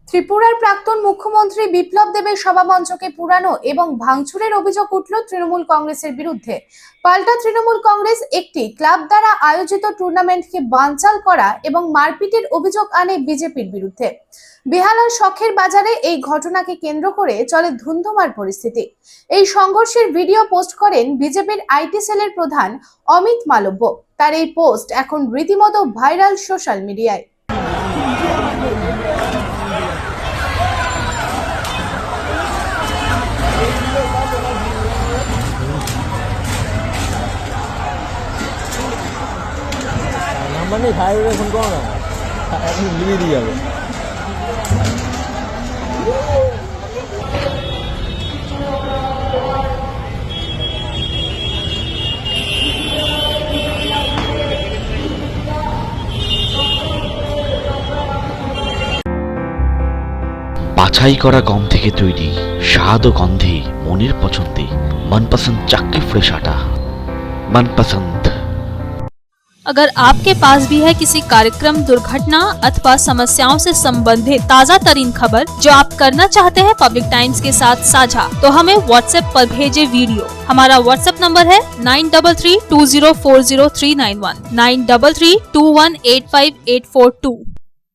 ত্রিপুরার প্রাক্তন মুখ্যমন্ত্রী বিপ্লব দেবের সভামঞ্চকে পুরানো এবং ভাঙচুরের অভিযোগ উঠল তৃণমূল কংগ্রেসের বিরুদ্ধে। পাল্টা তৃণমূল কংগ্রেস একটি ক্লাব দ্বারা আয়োজিত টুর্নামেন্টকে বানচাল করা এবং মারপিটের অভিযোগ আনে বিজেপির বিরুদ্ধে। বেহালার শখের বাজারে এই ঘটনাকে কেন্দ্র করে চলে ধুন্ধুমার পরিস্থিতি। এই সংঘর্ষের ভিডিও পোস্ট করেন বিজেপির আইটি সেলের প্রধান অমিত মালব্য। তার এই পোস্ট এখন রীতিমতো ভাইরাল সোশ্যাল মিডিয়ায়। নাম্বার নেই, ভাইরে ফোন করো না, এখন লিয়ে দিয়ে যাবে। বাছাই করা গম থেকে তৈরি স্বাদ ও গন্ধে মনের পছন্দে मनपसंद चक्की फ्रेश आटा मनपसंद। अगर आपके पास भी है किसी कार्यक्रम, दुर्घटना अथवा समस्याओं से संबंधित ताज़ा तरीन खबर जो आप करना चाहते हैं पब्लिक टाइम्स के साथ साझा, तो हमें व्हाट्सएप पर भेजे वीडियो। हमारा व्हाट्सएप नंबर है 9332040391 9332185842।